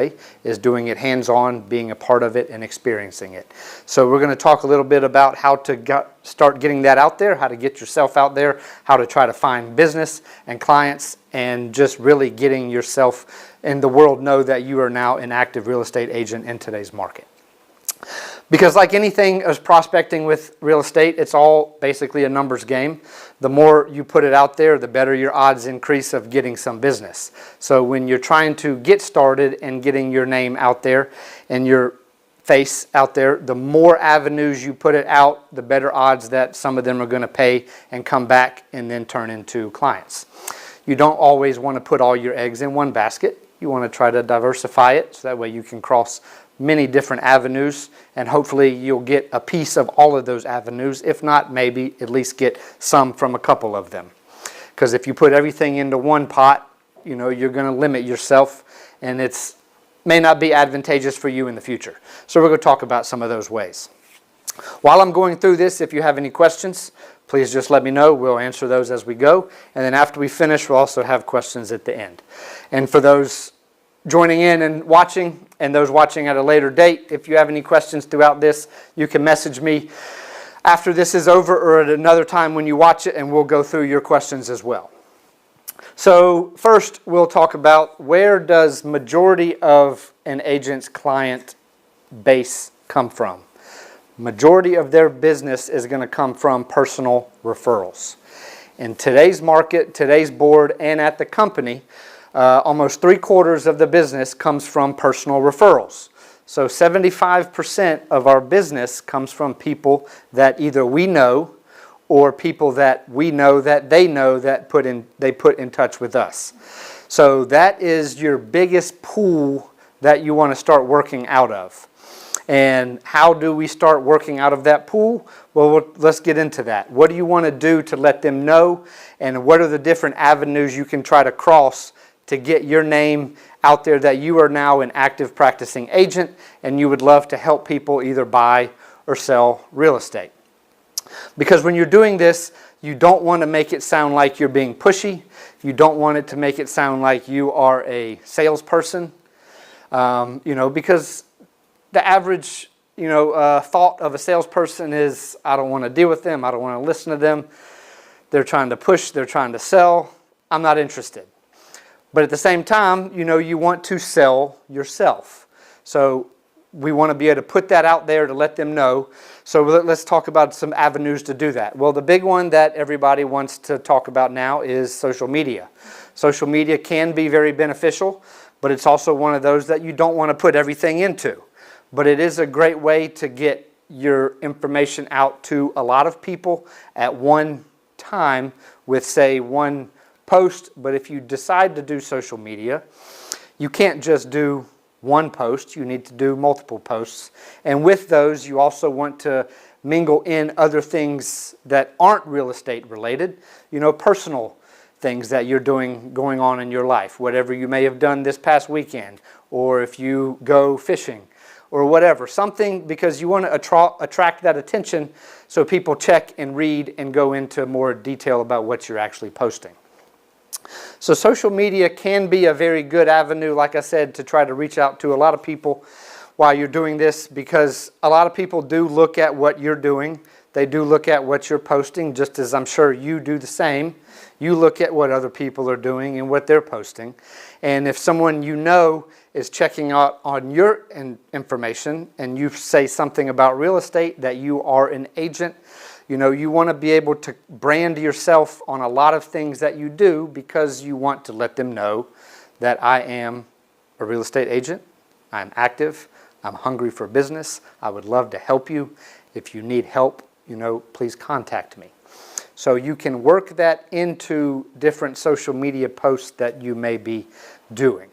is doing it hands-on, being a part of it, and experiencing it. So we're going to talk a little bit about how to start getting that out there, how to get yourself out there, how to try to find business and clients, and just really getting yourself and the world know that you are now an active real estate agent in today's market. Because like anything as prospecting with real estate, it's all basically a numbers game. The more you put it out there, the better your odds increase of getting some business. So when you're trying to get started and getting your name out there and your face out there, the more avenues you put it out, the better odds that some of them are going to pay and come back and then turn into clients. You don't always want to put all your eggs in one basket. You want to try to diversify it so that way you can cross many different avenues, and hopefully you'll get a piece of all of those avenues. If not, maybe at least get some from a couple of them. Because if you put everything into one pot, you know, you're going to limit yourself, and it's may not be advantageous for you in the future. So we're going to talk about some of those ways. While I'm going through this, if you have any questions, please just let me know. We'll answer those as we go. And then after we finish, we'll also have questions at the end. And for those joining in and watching, and those watching at a later date, if you have any questions throughout this, you can message me after this is over or at another time when you watch it, and we'll go through your questions as well. So first, we'll talk about where does majority of an agent's client base come from. Majority of their business is going to come from personal referrals. In today's market, today's board, and at the company, almost 3/4 of the business comes from personal referrals. So 75% of our business comes from people that either we know or people that we know that they know that they put in touch with us. So that is your biggest pool that you want to start working out of. And how do we start working out of that pool? Well, let's get into that. What do you want to do to let them know? And what are the different avenues you can try to cross to get your name out there that you are now an active practicing agent and you would love to help people either buy or sell real estate? Because when you're doing this, you don't want to make it sound like you're being pushy. You don't want it to make it sound like you are a salesperson. Because the average, thought of a salesperson is, I don't want to deal with them. I don't want to listen to them. They're trying to push. They're trying to sell. I'm not interested. But at the same time, you want to sell yourself. So we want to be able to put that out there to let them know. So let's talk about some avenues to do that. Well, the big one that everybody wants to talk about now is social media. Social media can be very beneficial, but it's also one of those that you don't want to put everything into. But it is a great way to get your information out to a lot of people at one time with, say, one post. But if you decide to do social media, you can't just do one post. You need to do multiple posts. And with those, you also want to mingle in other things that aren't real estate related, personal things that you're going on in your life, whatever you may have done this past weekend, or if you go fishing or whatever, something, because you want to attract that attention so people check and read and go into more detail about what you're actually posting. So social media can be a very good avenue, like I said, to try to reach out to a lot of people while you're doing this, because a lot of people do look at what you're doing. They do look at what you're posting, just as I'm sure you do the same. You look at what other people are doing and what they're posting. And if someone is checking out on your information and you say something about real estate, that you are an agent, you want to be able to brand yourself on a lot of things that you do, because you want to let them know that I am a real estate agent. I'm active. I'm hungry for business. I would love to help you. If you need help, please contact me. So you can work that into different social media posts that you may be doing.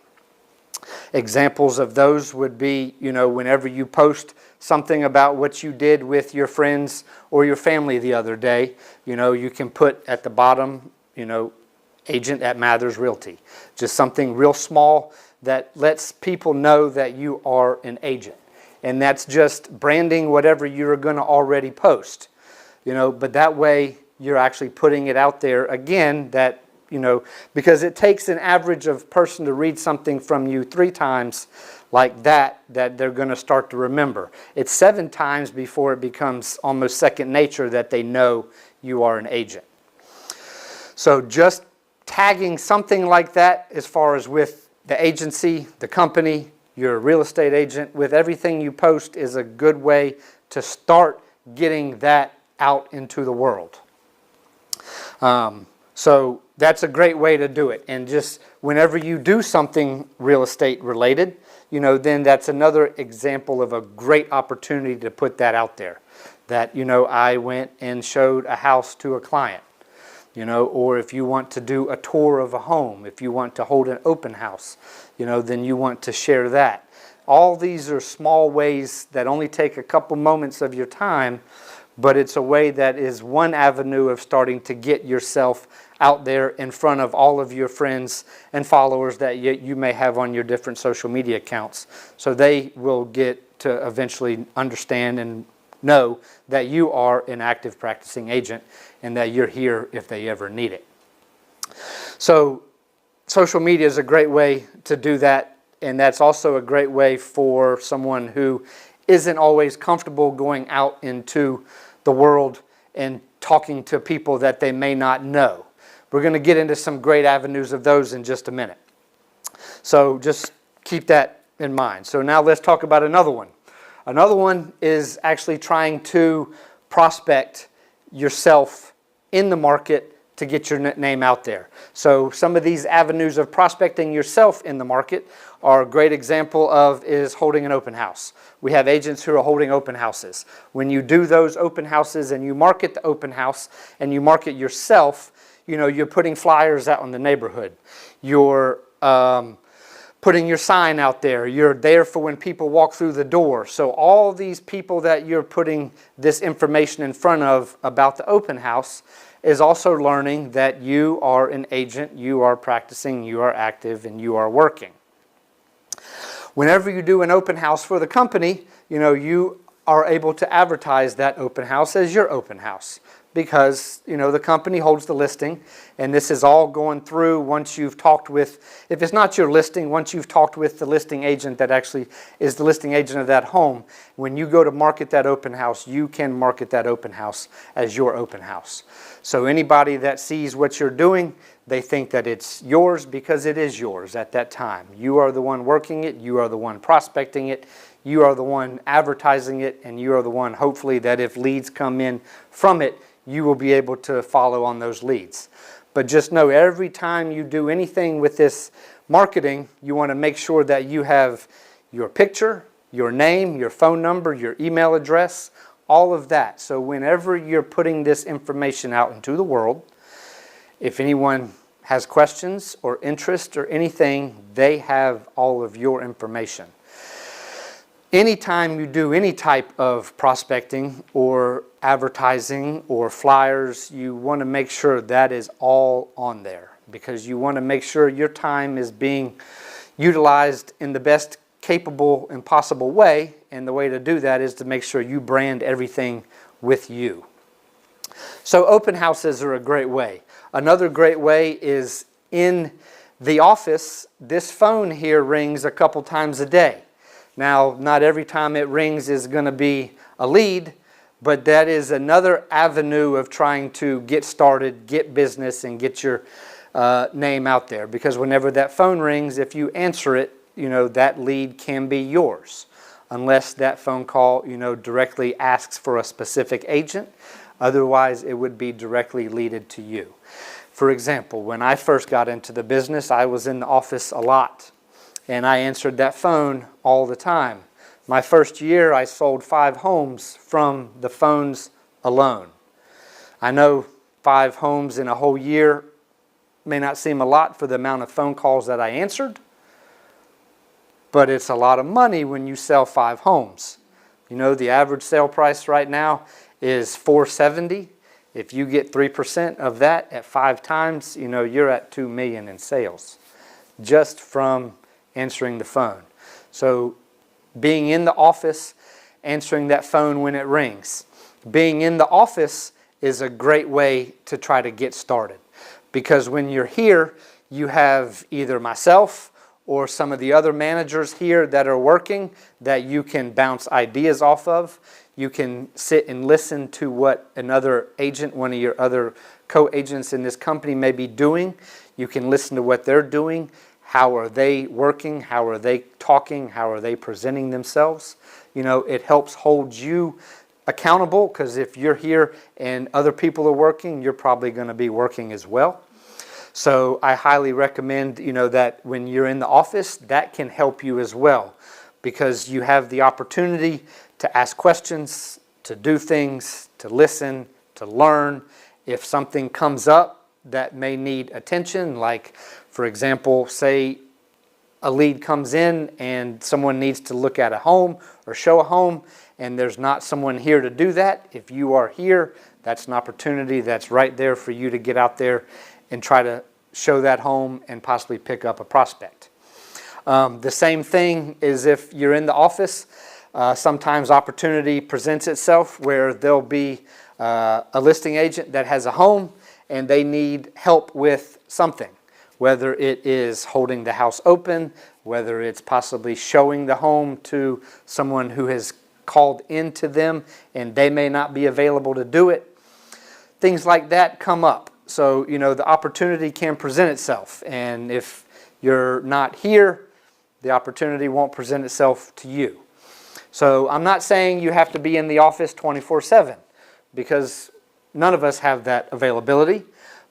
Examples of those would be, whenever you post something about what you did with your friends or your family the other day, you can put at the bottom, agent at Mathers Realty. Just something real small that lets people know that you are an agent. And that's just branding whatever you're going to already post. But that way you're actually putting it out there again that because it takes an average of person to read something from you 3 times like that they're going to start to remember. It's 7 times before it becomes almost second nature that they know you are an agent. So just tagging something like that as far as with the agency, the company, your real estate agent, with everything you post is a good way to start getting that out into the world. So that's a great way to do it. And just whenever you do something real estate related, then that's another example of a great opportunity to put that out there. That, I went and showed a house to a client, or if you want to do a tour of a home, if you want to hold an open house, then you want to share that. All these are small ways that only take a couple moments of your time, but it's a way that is one avenue of starting to get yourself out there in front of all of your friends and followers that you may have on your different social media accounts. So they will get to eventually understand and know that you are an active practicing agent and that you're here if they ever need it. So social media is a great way to do that, and that's also a great way for someone who isn't always comfortable going out into the world and talking to people that they may not know. We're going to get into some great avenues of those in just a minute. So just keep that in mind. So now let's talk about another one. Another one is actually trying to prospect yourself in the market to get your name out there. So some of these avenues of prospecting yourself in the market are a great example of is holding an open house. We have agents who are holding open houses. When you do those open houses and you market the open house and you market yourself, you're putting flyers out in the neighborhood. You're putting your sign out there. You're there for when people walk through the door. So all these people that you're putting this information in front of about the open house is also learning that you are an agent, you are practicing, you are active, and you are working. Whenever you do an open house for the company, you are able to advertise that open house as your open house. Because, the company holds the listing, and this is all going through once you've talked with, if it's not your listing, once you've talked with the listing agent that actually is the listing agent of that home, when you go to market that open house, you can market that open house as your open house. So anybody that sees what you're doing, they think that it's yours because it is yours at that time. You are the one working it, you are the one prospecting it, you are the one advertising it, and you are the one, hopefully, that if leads come in from it, you will be able to follow on those leads. But just know every time you do anything with this marketing, you want to make sure that you have your picture, your name, your phone number, your email address, all of that. So whenever you're putting this information out into the world, if anyone has questions or interest or anything, they have all of your information. Anytime you do any type of prospecting or advertising or flyers, you want to make sure that is all on there, because you want to make sure your time is being utilized in the best capable and possible way, and the way to do that is to make sure you brand everything with you. So open houses are a great way. Another great way is in the office. This phone here rings a couple times a day. Now, not every time it rings is going to be a lead, but that is another avenue of trying to get started, get business, and get your name out there. Because whenever that phone rings, if you answer it, that lead can be yours, unless that phone call, directly asks for a specific agent. Otherwise, it would be directly leaded to you. For example, when I first got into the business, I was in the office a lot, and I answered that phone all the time. My first year, I sold 5 homes from the phones alone. I know 5 homes in a whole year may not seem a lot for the amount of phone calls that I answered, but it's a lot of money when you sell 5 homes. The average sale price right now is $470. If you get 3% of that at 5 times, you're at $2 million in sales just from answering the phone. So being in the office, answering that phone when it rings. Being in the office is a great way to try to get started. Because when you're here, you have either myself or some of the other managers here that are working that you can bounce ideas off of. You can sit and listen to what another agent, one of your other co-agents in this company may be doing. You can listen to what they're doing. How are they working? How are they talking? How are they presenting themselves? You know, it helps hold you accountable, because if you're here and other people are working, you're probably going to be working as well. So I highly recommend, you know, that when you're in the office, that can help you as well, because you have the opportunity to ask questions, to do things, to listen, to learn. If something comes up that may need attention, like, for example, say a lead comes in and someone needs to look at a home or show a home, and there's not someone here to do that. If you are here, that's an opportunity that's right there for you to get out there and try to show that home and possibly pick up a prospect. The same thing is if you're in the office. Sometimes opportunity presents itself where there'll be a listing agent that has a home and they need help with something, whether it is holding the house open, whether it's possibly showing the home to someone who has called into them and they may not be available to do it. Things like that come up. So, you know, the opportunity can present itself, and if you're not here, the opportunity won't present itself to you. So I'm not saying you have to be in the office 24/7, because none of us have that availability,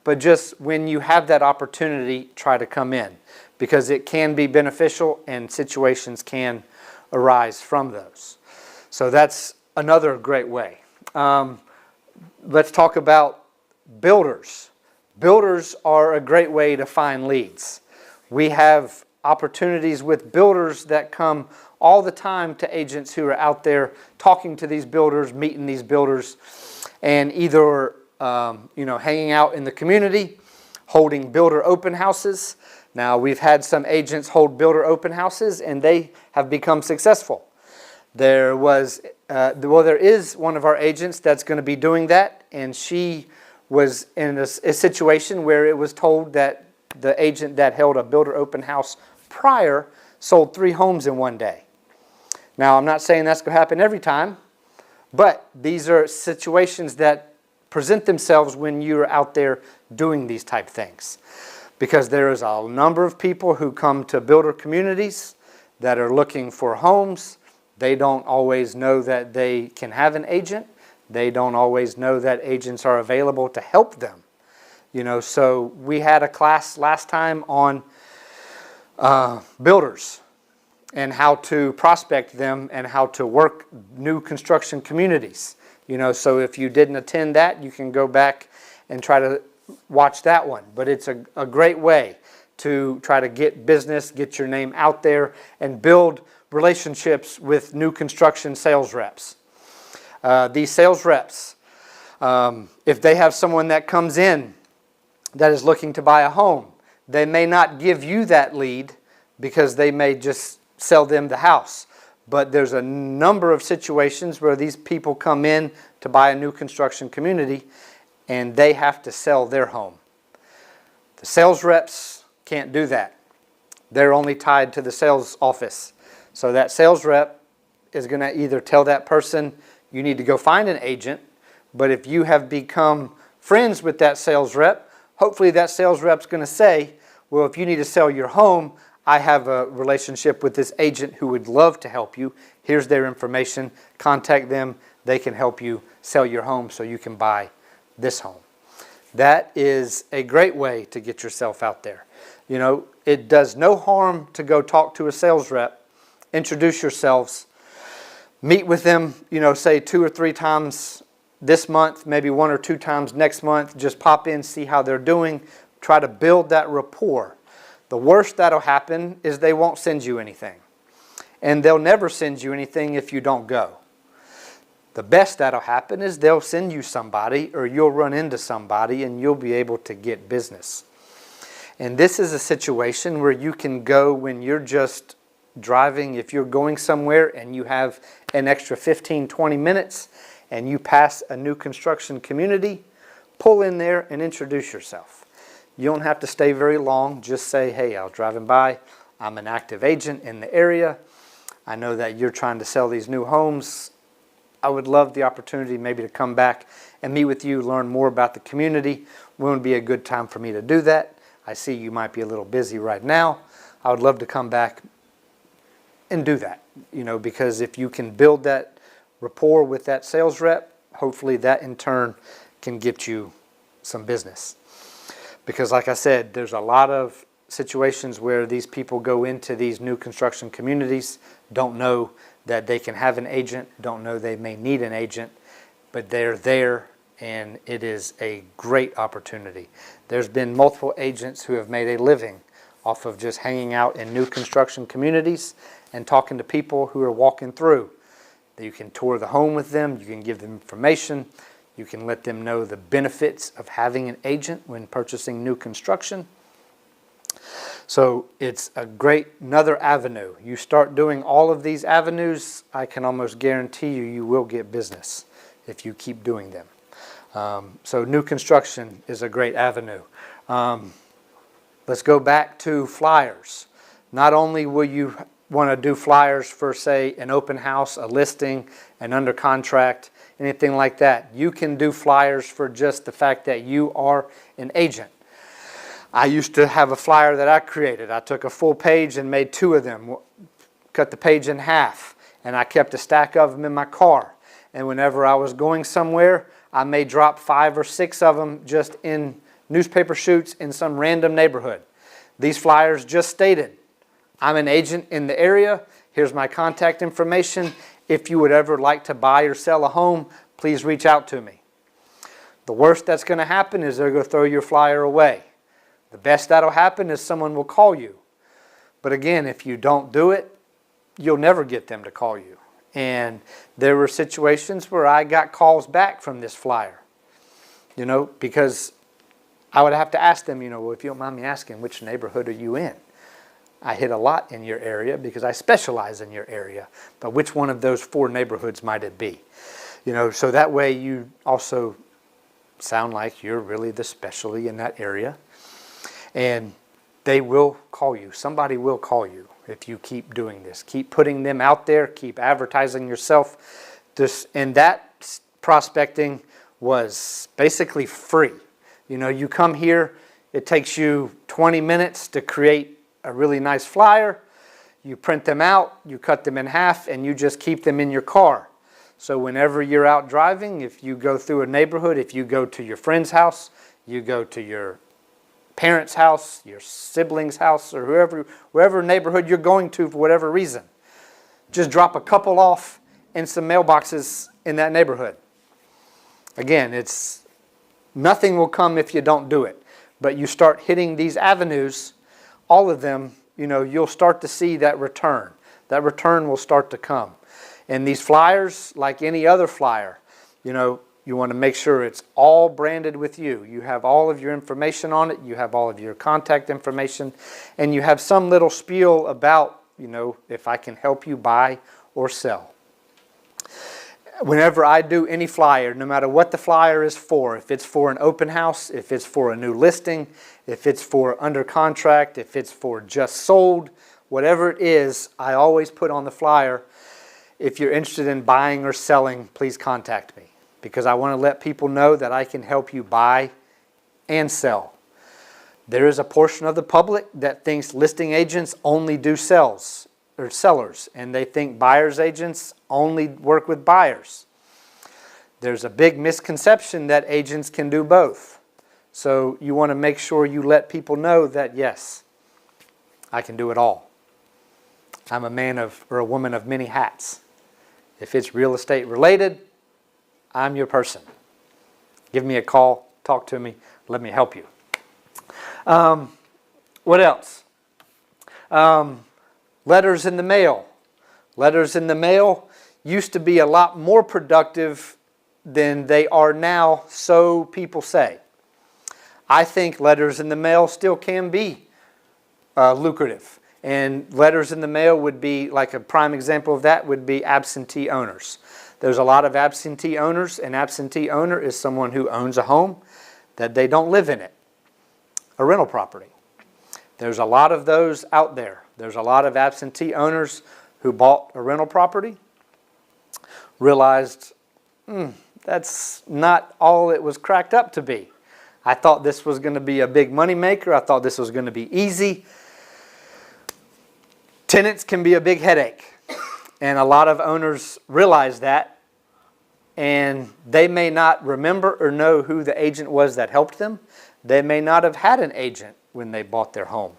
but just when you have that opportunity, try to come in, because it can be beneficial and situations can arise from those. So that's another great way. Let's talk about builders. Builders are a great way to find leads. We have opportunities with builders that come all the time to agents who are out there talking to these builders, meeting these builders, and either hanging out in the community, holding builder open houses. Now, we've had some agents hold builder open houses and they have become successful. There is one of our agents that's going to be doing that, and she was in a situation where it was told that the agent that held a builder open house prior sold 3 homes in one day. Now, I'm not saying that's going to happen every time, but these are situations that present themselves when you're out there doing these type things. Because there is a number of people who come to builder communities that are looking for homes. They don't always know that they can have an agent. They don't always know that agents are available to help them. You know, so we had a class last time on builders and how to prospect them and how to work new construction communities. You know, so if you didn't attend that, you can go back and try to watch that one. But it's a great way to try to get business, get your name out there, and build relationships with new construction sales reps. These sales reps, if they have someone that comes in that is looking to buy a home, they may not give you that lead because they may just sell them the house. But there's a number of situations where these people come in to buy a new construction community and they have to sell their home. The sales reps can't do that. They're only tied to the sales office. So that sales rep is going to either tell that person, you need to go find an agent, but if you have become friends with that sales rep, hopefully that sales rep's going to say, well, if you need to sell your home, I have a relationship with this agent who would love to help you. Here's their information. Contact them. They can help you sell your home so you can buy this home. That is a great way to get yourself out there. You know, it does no harm to go talk to a sales rep, introduce yourselves, meet with them, you know, say 2 or 3 times this month, maybe 1 or 2 times next month. Just pop in, see how they're doing, try to build that rapport. The worst that'll happen is they won't send you anything. And they'll never send you anything if you don't go. The best that'll happen is they'll send you somebody, or you'll run into somebody and you'll be able to get business. And this is a situation where you can go when you're just driving. If you're going somewhere and you have an extra 15, 20 minutes and you pass a new construction community, pull in there and introduce yourself. You don't have to stay very long. Just say, hey, I was driving by. I'm an active agent in the area. I know that you're trying to sell these new homes. I would love the opportunity maybe to come back and meet with you, learn more about the community. When would be a good time for me to do that? I see you might be a little busy right now. I would love to come back and do that, because if you can build that rapport with that sales rep, hopefully that in turn can get you some business. Because like I said, there's a lot of situations where these people go into these new construction communities, don't know that they can have an agent, don't know they may need an agent, but they're there and it is a great opportunity. There's been multiple agents who have made a living off of just hanging out in new construction communities and talking to people who are walking through. You can tour the home with them, you can give them information, you can let them know the benefits of having an agent when purchasing new construction. So it's a great, another avenue. You start doing all of these avenues, I can almost guarantee you will get business if you keep doing them. So new construction is a great avenue. Let's go back to flyers. Not only will you want to do flyers for, say, an open house, a listing, an under contract, anything like that. You can do flyers for just the fact that you are an agent. I used to have a flyer that I created. I took a full page and made 2 of them, cut the page in half, and I kept a stack of them in my car. And whenever I was going somewhere, I may drop 5 or 6 of them just in newspaper shoots in some random neighborhood. These flyers just stated, I'm an agent in the area. Here's my contact information. If you would ever like to buy or sell a home, please reach out to me. The worst that's going to happen is they're going to throw your flyer away. The best that'll happen is someone will call you. But again, if you don't do it, you'll never get them to call you. And there were situations where I got calls back from this flyer, because I would have to ask them, well, if you don't mind me asking, which neighborhood are you in? I hit a lot in your area because I specialize in your area, but which one of those 4 neighborhoods might it be? So that way you also sound like you're really the specialty in that area. And they will call you. Somebody will call you if you keep doing this. Keep putting them out there. Keep advertising yourself. And that prospecting was basically free. You come here, it takes you 20 minutes to create a really nice flyer. You print them out, you cut them in half, and you just keep them in your car. So whenever you're out driving, if you go through a neighborhood, if you go to your friend's house, you go to your parents' house, your sibling's house, or wherever neighborhood you're going to for whatever reason, just drop a couple off in some mailboxes in that neighborhood. Again, nothing will come if you don't do it. But you start hitting these avenues, all of them, you'll start to see that return. That return will start to come. And these flyers, like any other flyer, you want to make sure it's all branded with you. You have all of your information on it. You have all of your contact information. And you have some little spiel about, if I can help you buy or sell. Whenever I do any flyer, no matter what the flyer is for, if it's for an open house, if it's for a new listing, if it's for under contract, if it's for just sold, whatever it is, I always put on the flyer, if you're interested in buying or selling, please contact me. Because I want to let people know that I can help you buy and sell. There is a portion of the public that thinks listing agents only do sales or sellers, and they think buyer's agents only work with buyers. There's a big misconception that agents can do both. So you want to make sure you let people know that, yes, I can do it all. I'm a man or a woman of many hats. If it's real estate related, I'm your person. Give me a call, talk to me, let me help you. What else? Letters in the mail. Letters in the mail used to be a lot more productive than they are now, so people say. I think letters in the mail still can be lucrative. And letters in the mail would be, like a prime example of that would be absentee owners. There's a lot of absentee owners. An absentee owner is someone who owns a home that they don't live in it. a rental property. There's a lot of those out there. There's a lot of absentee owners who bought a rental property, realized, that's not all it was cracked up to be. I thought this was going to be a big money maker. I thought this was going to be easy. Tenants can be a big headache, and a lot of owners realize that, and they may not remember or know who the agent was that helped them. They may not have had an agent when they bought their home,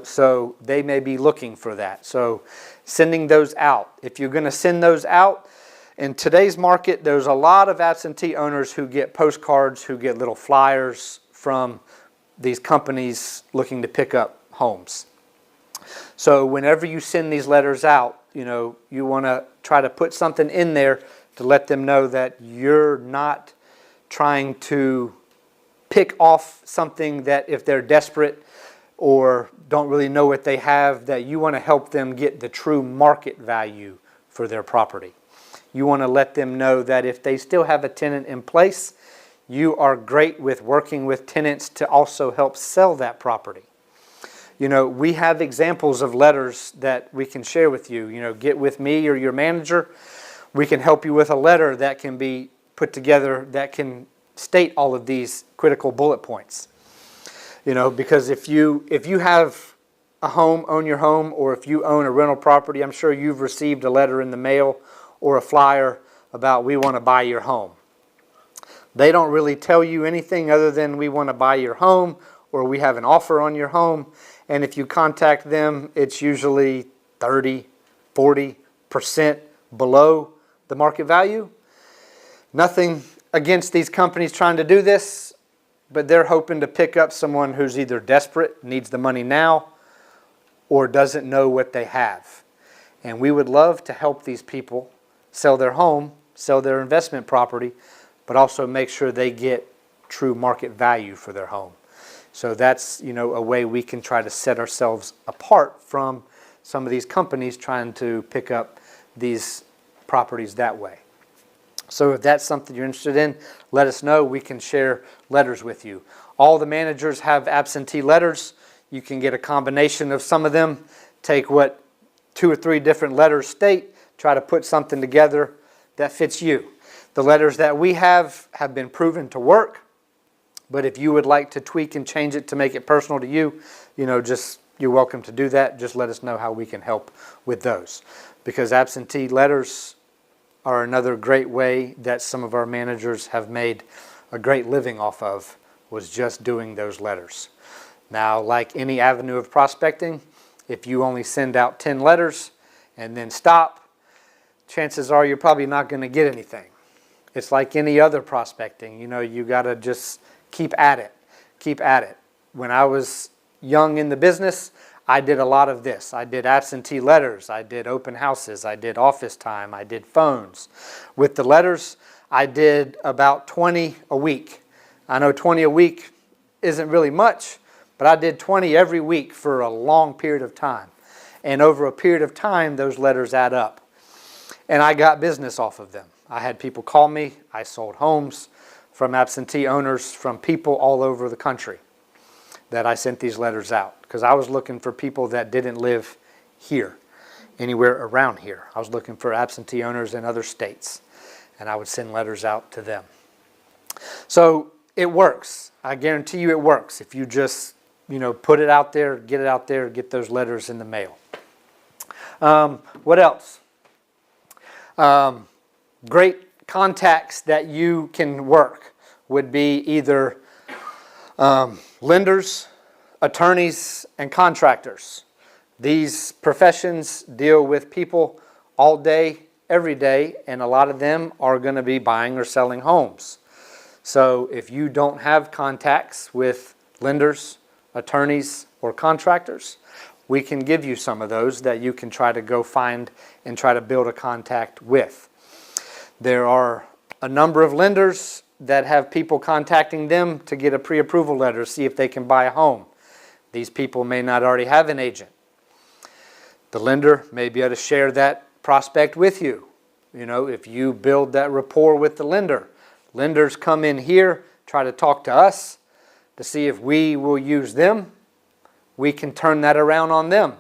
so they may be looking for that. So sending those out, if you're going to send those out, in today's market, there's a lot of absentee owners who get postcards, who get little flyers from these companies looking to pick up homes. So whenever you send these letters out, you want to try to put something in there to let them know that you're not trying to pick off something that if they're desperate or don't really know what they have, that you want to help them get the true market value for their property. You want to let them know that if they still have a tenant in place, you are great with working with tenants to also help sell that property. We have examples of letters that we can share with you. Get with me or your manager. We can help you with a letter that can be put together that can state all of these critical bullet points. Because if you have a home, own your home, or if you own a rental property, I'm sure you've received a letter in the mail or a flyer about we want to buy your home. They don't really tell you anything other than we want to buy your home or we have an offer on your home. And if you contact them, it's usually 30, 40% below the market value. Nothing against these companies trying to do this, but they're hoping to pick up someone who's either desperate, needs the money now, or doesn't know what they have. And we would love to help these people sell their home, sell their investment property, but also make sure they get true market value for their home. So that's, a way we can try to set ourselves apart from some of these companies trying to pick up these properties that way. So if that's something you're interested in, let us know. We can share letters with you. All the managers have absentee letters. You can get a combination of some of them. Take what 2 or 3 different letters state, try to put something together that fits you. The letters that we have been proven to work, but if you would like to tweak and change it to make it personal to you, you're welcome to do that. Just let us know how we can help with those. Because absentee letters are another great way that some of our managers have made a great living off of, was just doing those letters. Now, like any avenue of prospecting, if you only send out 10 letters and then stop, chances are you're probably not going to get anything. It's like any other prospecting. You got to just keep at it. Keep at it. When I was young in the business, I did a lot of this. I did absentee letters. I did open houses. I did office time. I did phones. With the letters, I did about 20 a week. I know 20 a week isn't really much, but I did 20 every week for a long period of time. And over a period of time, those letters add up. And I got business off of them. I had people call me. I sold homes from absentee owners, from people all over the country that I sent these letters out. Because I was looking for people that didn't live here, anywhere around here. I was looking for absentee owners in other states. And I would send letters out to them. So it works. I guarantee you it works. If you just, put it out there, get those letters in the mail. What else? Great contacts that you can work would be either lenders, attorneys, and contractors. These professions deal with people all day, every day, and a lot of them are going to be buying or selling homes. So if you don't have contacts with lenders, attorneys, or contractors, we can give you some of those that you can try to go find and try to build a contact with. There are a number of lenders that have people contacting them to get a pre-approval letter, see if they can buy a home. These people may not already have an agent. The lender may be able to share that prospect with you. If you build that rapport with the lender. Lenders come in here, try to talk to us to see if we will use them. We can turn that around on them.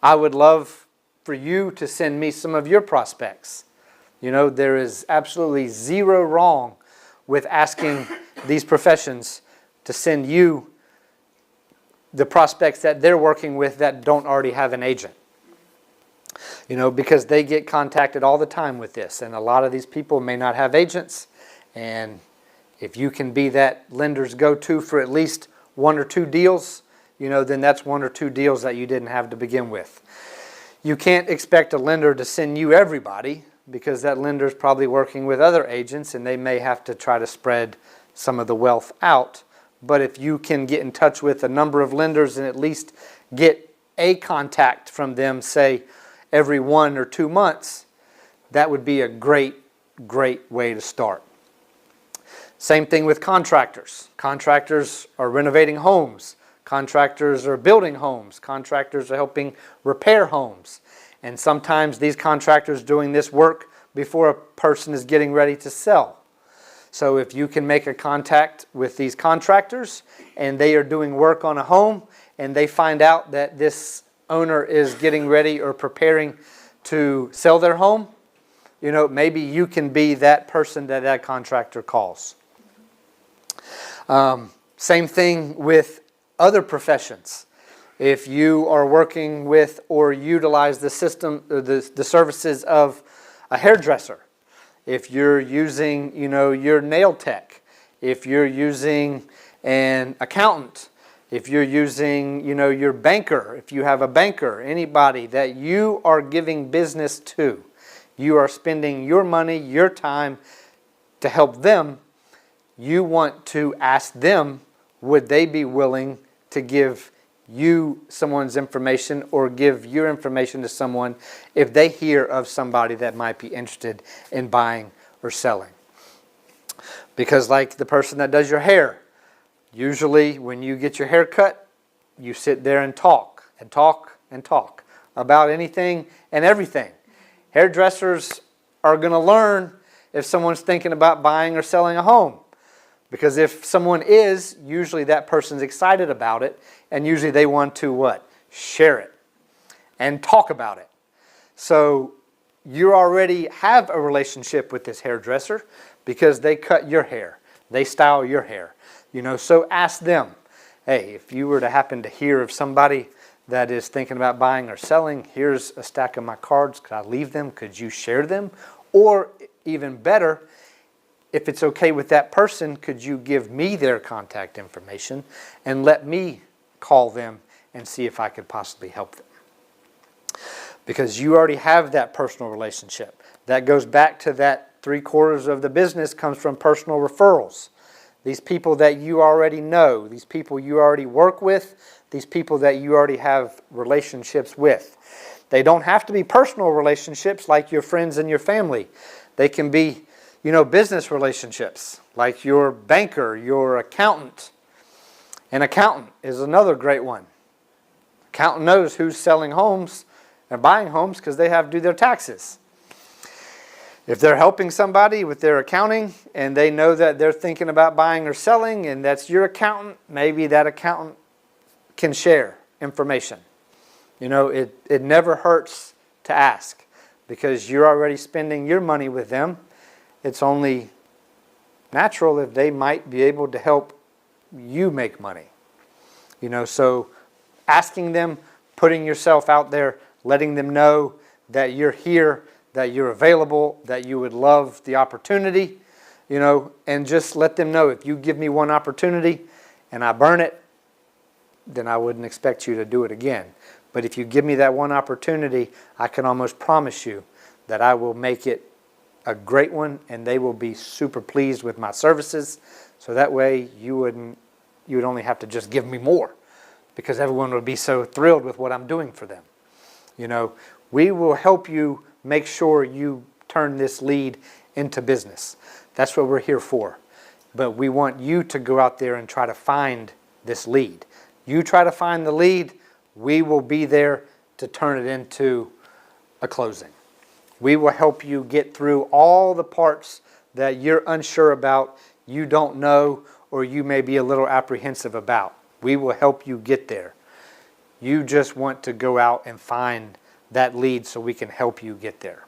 I would love for you to send me some of your prospects. You know, there is absolutely zero wrong with asking these professions to send you the prospects that they're working with that don't already have an agent. You know, because they get contacted all the time with this, and a lot of these people may not have agents, and if you can be that lender's go-to for at least 1 or 2 deals, you know, then that's 1 or 2 deals that you didn't have to begin with. You can't expect a lender to send you everybody, because that lender is probably working with other agents and they may have to try to spread some of the wealth out. But if you can get in touch with a number of lenders and at least get a contact from them, say every 1 or 2 months, that would be a great way to start. Same thing with contractors. Contractors are renovating homes. Contractors are building homes. Contractors are helping repair homes. And sometimes these contractors doing this work before a person is getting ready to sell. So if you can make a contact with these contractors and they are doing work on a home and they find out that this owner is getting ready or preparing to sell their home, you know, maybe you can be that person that that contractor calls. Same thing with other professions. If you are working with or utilize the system, the services of a hairdresser, if you're using, you know, your nail tech, if you're using an accountant, if you're using, you know, your banker, if you have a banker, anybody that you are giving business to, you are spending your money, your time to help them, you want to ask them, would they be willing to give you someone's information or give your information to someone if they hear of somebody that might be interested in buying or selling. Because like the person that does your hair, usually when you get your hair cut, you sit there and talk and talk and talk about anything and everything. Hairdressers are going to learn if someone's thinking about buying or selling a home. Because if someone is, usually that person's excited about it, and usually they want to what? Share it and talk about it. So you already have a relationship with this hairdresser because they cut your hair. They style your hair. You know, so ask them, hey, if you were to happen to hear of somebody that is thinking about buying or selling, here's a stack of my cards. Could I leave them? Could you share them? Or even better, if it's okay with that person, could you give me their contact information and let me call them and see if I could possibly help them? Because you already have that personal relationship. That goes back to that 3/4 of the business comes from personal referrals. These people that you already know, these people you already work with, these people that you already have relationships with. They don't have to be personal relationships like your friends and your family. They can be, you know, business relationships like your banker, your accountant. An accountant is another great one. Accountant knows who's selling homes and buying homes because they have to do their taxes. If they're helping somebody with their accounting and they know that they're thinking about buying or selling and that's your accountant, maybe that accountant can share information. You know, it never hurts to ask because you're already spending your money with them. It's only natural if they might be able to help you make money. You know, so asking them, putting yourself out there, letting them know that you're here, that you're available, that you would love the opportunity, you know, and just let them know if you give me one opportunity and I burn it, then I wouldn't expect you to do it again. But if you give me that one opportunity, I can almost promise you that I will make it a great one and they will be super pleased with my services. So that way you would only have to just give me more because everyone would be so thrilled with what I'm doing for them. You know, we will help you make sure you turn this lead into business. That's what we're here for. But we want you to go out there and try to find this lead. You try to find the lead, we will be there to turn it into a closing. We will help you get through all the parts that you're unsure about, you don't know, or you may be a little apprehensive about. We will help you get there. You just want to go out and find that lead so we can help you get there.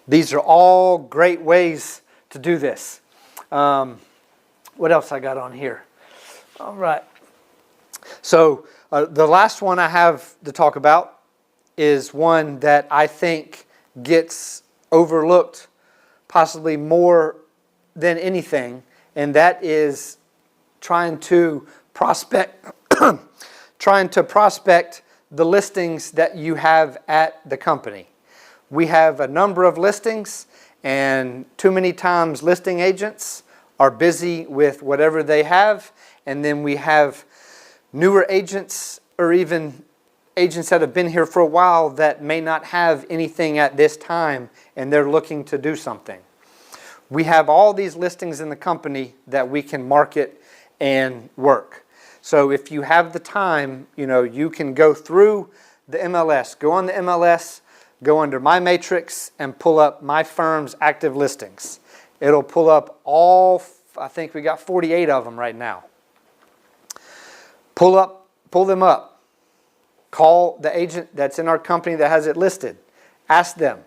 These are all great ways to do this. What else I got on here? All right. So the last one I have to talk about is one that I think gets overlooked possibly more than anything, and that is trying to prospect the listings that you have at the company. We have a number of listings, and too many times listing agents are busy with whatever they have, and then we have newer agents or even agents that have been here for a while that may not have anything at this time, and they're looking to do something. We have all these listings in the company that we can market and work. So if you have the time, you can go through the MLS, go on the MLS, go under My Matrix and pull up my firm's active listings. It'll pull up all, I think we got 48 of them right now. Pull them up. Call the agent that's in our company that has it listed. Ask them,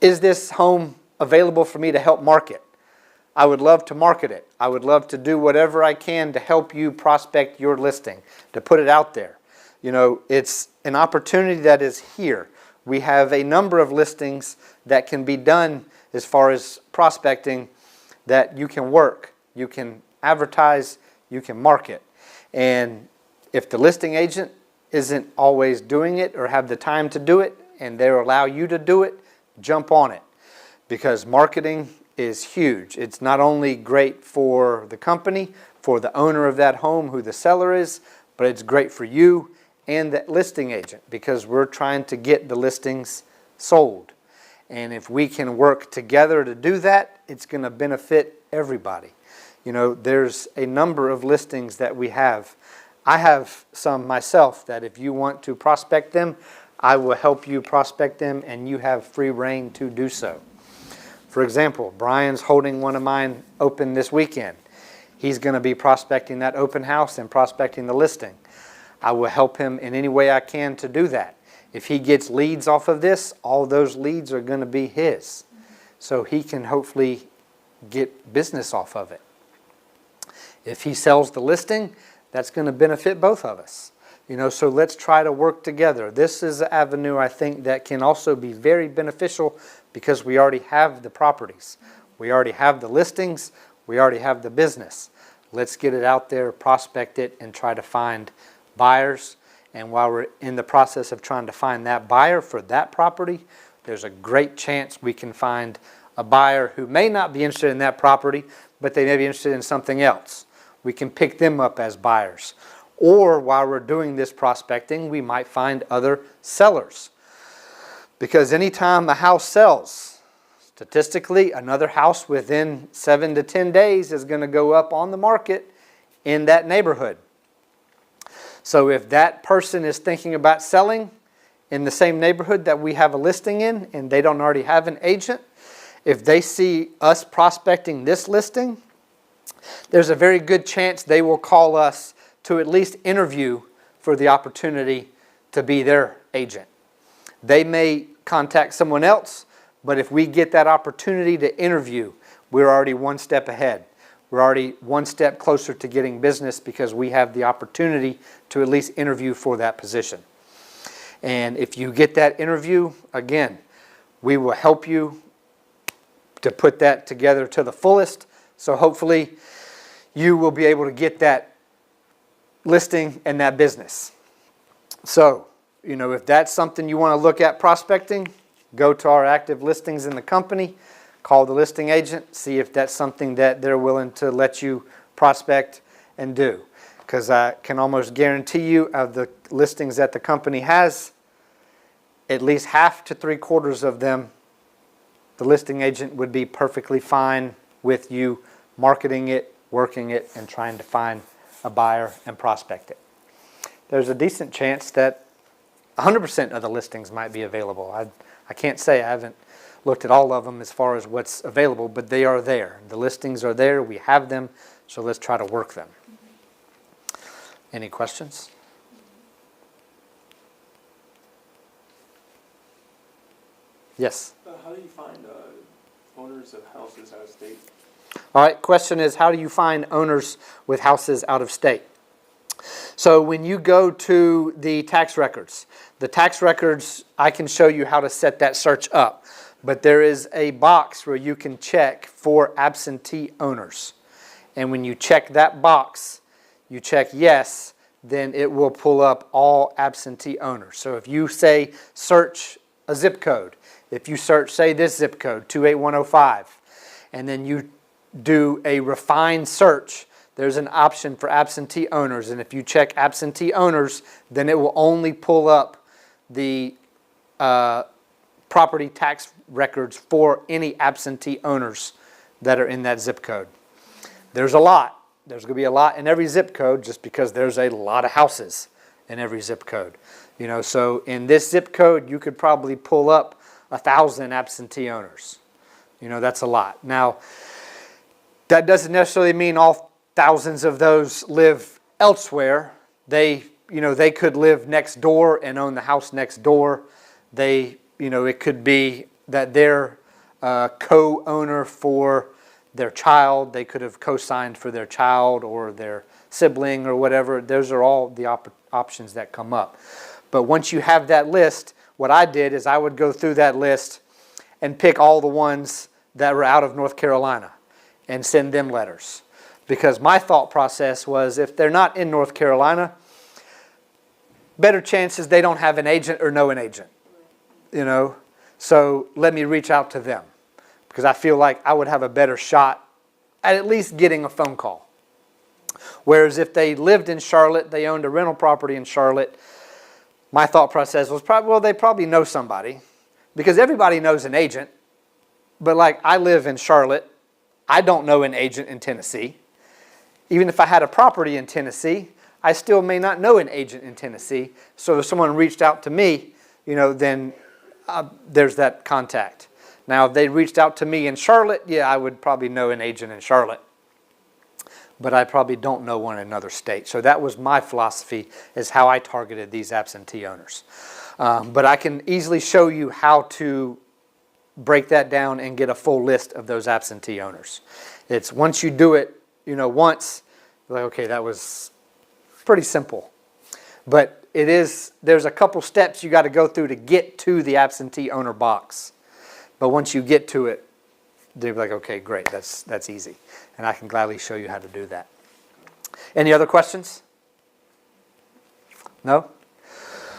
is this home available for me to help market? I would love to market it. I would love to do whatever I can to help you prospect your listing, to put it out there. It's an opportunity that is here. We have a number of listings that can be done as far as prospecting that you can work, you can advertise, you can market. And if the listing agent isn't always doing it or have the time to do it and they'll allow you to do it, jump on it, because marketing is huge. It's not only great for the company, for the owner of that home who the seller is, but it's great for you and the listing agent because we're trying to get the listings sold. And if we can work together to do that, it's going to benefit everybody. There's a number of listings that we have. I have some myself that if you want to prospect them, I will help you prospect them and you have free reign to do so. For example, Brian's holding one of mine open this weekend. He's going to be prospecting that open house and prospecting the listing. I will help him in any way I can to do that. If he gets leads off of this, all those leads are going to be his. So he can hopefully get business off of it. If he sells the listing, that's going to benefit both of us. So let's try to work together. This is an avenue I think that can also be very beneficial because we already have the properties. We already have the listings. We already have the business. Let's get it out there, prospect it, and try to find buyers. And while we're in the process of trying to find that buyer for that property, there's a great chance we can find a buyer who may not be interested in that property, but they may be interested in something else. We can pick them up as buyers. Or while we're doing this prospecting, we might find other sellers. Because anytime a house sells, statistically, another house within 7 to 10 days is going to go up on the market in that neighborhood. So if that person is thinking about selling in the same neighborhood that we have a listing in and they don't already have an agent, if they see us prospecting this listing, there's a very good chance they will call us to at least interview for the opportunity to be their agent. They may contact someone else, but if we get that opportunity to interview, we're already one step ahead. We're already one step closer to getting business because we have the opportunity to at least interview for that position. And if you get that interview, again, we will help you to put that together to the fullest. So hopefully you will be able to get that listing and that business. So, if that's something you want to look at prospecting, go to our active listings in the company, call the listing agent, see if that's something that they're willing to let you prospect and do. Because I can almost guarantee you of the listings that the company has, at least half to 3/4 of them, the listing agent would be perfectly fine with you marketing it, working it, and trying to find a buyer and prospect it. There's a decent chance that 100% of the listings might be available. I can't say, I haven't looked at all of them as far as what's available, but they are there. The listings are there. We have them, so let's try to work them. Any questions? Yes? How do you find owners of houses out of state? All right, question is, how do you find owners with houses out of state? So when you go to the tax records, I can show you how to set that search up. But there is a box where you can check for absentee owners. And when you check that box, you check yes, then it will pull up all absentee owners. So if you say search a zip code, if you search, say, this zip code, 28105, and then you do a refined search, there's an option for absentee owners. And if you check absentee owners, then it will only pull up the property tax records for any absentee owners that are in that zip code. There's a lot. There's going to be a lot in every zip code just because there's a lot of houses in every zip code. You know, so in this zip code, you could probably pull up 1,000 absentee owners. You know, that's a lot. Now, that doesn't necessarily mean all thousands of those live elsewhere. They could live next door and own the house next door. It could be that they're co-owner for their child. They could have co-signed for their child or their sibling or whatever. Those are all the options that come up. But once you have that list, what I did is I would go through that list and pick all the ones that were out of North Carolina and send them letters. Because my thought process was, if they're not in North Carolina, better chances they don't have an agent or know an agent. You know, so let me reach out to them, because I feel like I would have a better shot at least getting a phone call. Whereas if they lived in Charlotte, they owned a rental property in Charlotte, my thought process was probably, well, they probably know somebody, because everybody knows an agent. But like, I live in Charlotte, I don't know an agent in Tennessee. Even if I had a property in Tennessee, I still may not know an agent in Tennessee. So if someone reached out to me, you know, then there's that contact. Now, if they reached out to me in Charlotte, yeah, I would probably know an agent in Charlotte. But I probably don't know one in another state. So that was my philosophy, is how I targeted these absentee owners. But I can easily show you how to break that down and get a full list of those absentee owners. It's once you do it, you know, once, you're like, okay, that was pretty simple. But there's a couple steps you got to go through to get to the absentee owner box. But once you get to it, they're like, okay, great, that's easy. And I can gladly show you how to do that. Any other questions? No?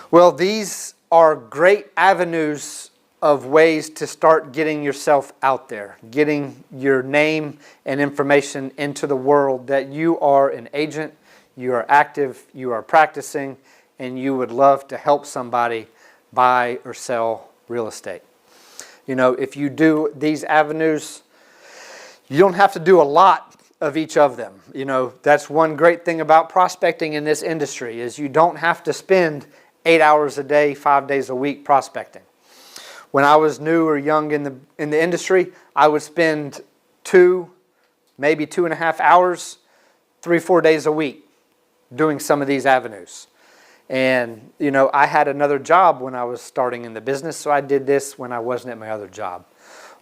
Well, these are great avenues of ways to start getting yourself out there, getting your name and information into the world that you are an agent, you are active, you are practicing, and you would love to help somebody buy or sell real estate. You know, if you do these avenues, you don't have to do a lot of each of them. You know, that's one great thing about prospecting in this industry, is you don't have to spend 8 hours a day, 5 days a week prospecting. When I was new or young in the industry, I would spend 2, maybe 2.5 hours, 3-4 days a week doing some of these avenues. And, you know, I had another job when I was starting in the business, so I did this when I wasn't at my other job.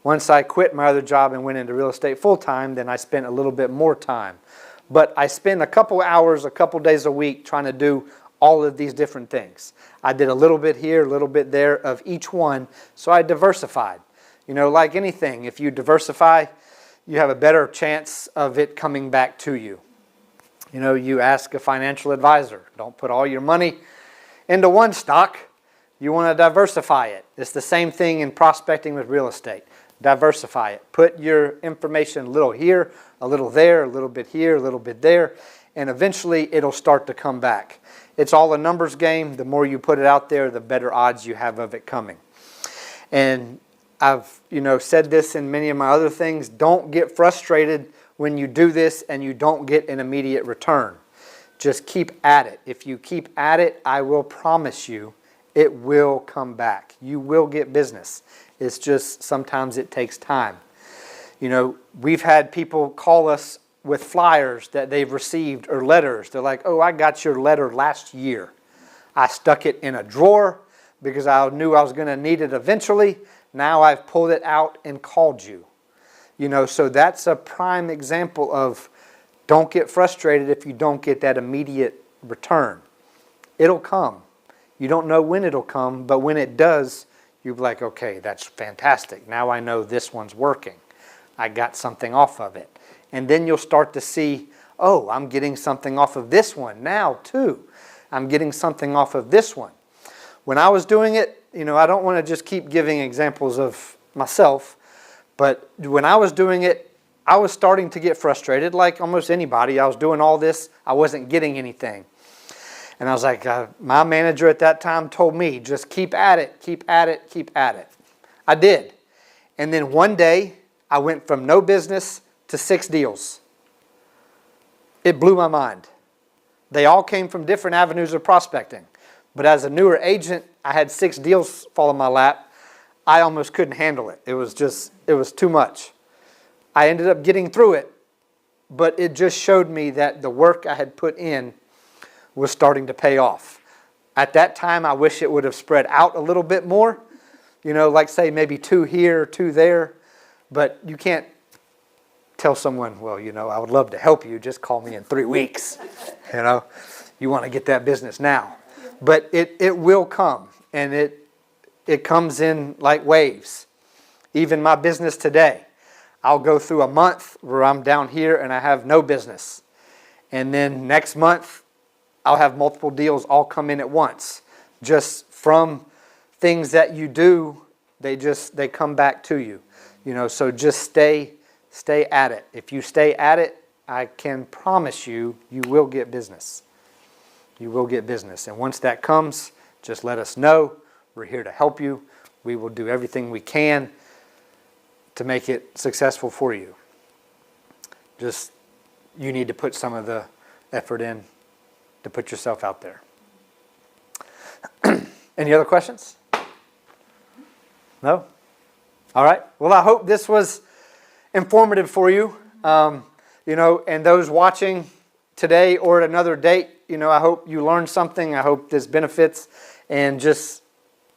Once I quit my other job and went into real estate full-time, then I spent a little bit more time. But I spent a couple hours, a couple days a week trying to do all of these different things. I did a little bit here, a little bit there of each one, so I diversified. You know, like anything, if you diversify, you have a better chance of it coming back to you. You know, you ask a financial advisor, don't put all your money into one stock. You want to diversify it. It's the same thing in prospecting with real estate. Diversify it. Put your information a little here, a little there, a little bit here, a little bit there, and eventually it'll start to come back. It's all a numbers game. The more you put it out there, the better odds you have of it coming. And I've, you know, said this in many of my other things. Don't get frustrated when you do this and you don't get an immediate return. Just keep at it. If you keep at it, I will promise you it will come back. You will get business. It's just sometimes it takes time. You know, we've had people call us with flyers that they've received or letters. They're like, oh, I got your letter last year. I stuck it in a drawer because I knew I was going to need it eventually. Now I've pulled it out and called you. You know, so that's a prime example of don't get frustrated if you don't get that immediate return. It'll come. You don't know when it'll come, but when it does, you'll be like, okay, that's fantastic. Now I know this one's working. I got something off of it. And then you'll start to see, oh, I'm getting something off of this one now too. I'm getting something off of this one. When I was doing it, you know, I don't want to just keep giving examples of myself, but when I was doing it, I was starting to get frustrated like almost anybody. I was doing all this, I wasn't getting anything. And I was like, my manager at that time told me, just keep at it, keep at it, keep at it. I did. And then one day, I went from no business to 6 deals. It blew my mind. They all came from different avenues of prospecting. But as a newer agent, I had 6 deals fall in my lap. I almost couldn't handle it. It was too much. I ended up getting through it, but it just showed me that the work I had put in was starting to pay off. At that time, I wish it would have spread out a little bit more. You know, like say maybe 2 here, 2 there. But you can't tell someone, well, you know, I would love to help you. Just call me in 3 weeks. You know, you want to get that business now. But it will come, and it comes in like waves. Even my business today, I'll go through a month where I'm down here and I have no business. And then next month, I'll have multiple deals all come in at once. Just from things that you do, they come back to you. You know, so just stay at it. If you stay at it, I can promise you, you will get business. You will get business. And once that comes, just let us know. We're here to help you. We will do everything we can to make it successful for you. Just, you need to put some of the effort in to put yourself out there. Any other questions? No? All right. Well, I hope this was informative for you. You know, and those watching today or at another date, you know, I hope you learned something. I hope this benefits. And just,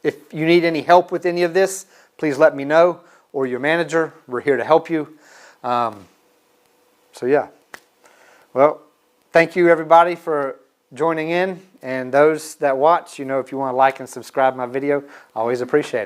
if you need any help with any of this, please let me know, or your manager. We're here to help you. So yeah. Well, thank you everybody for joining in. And those that watch, you know, if you want to like and subscribe my video, I always appreciate it.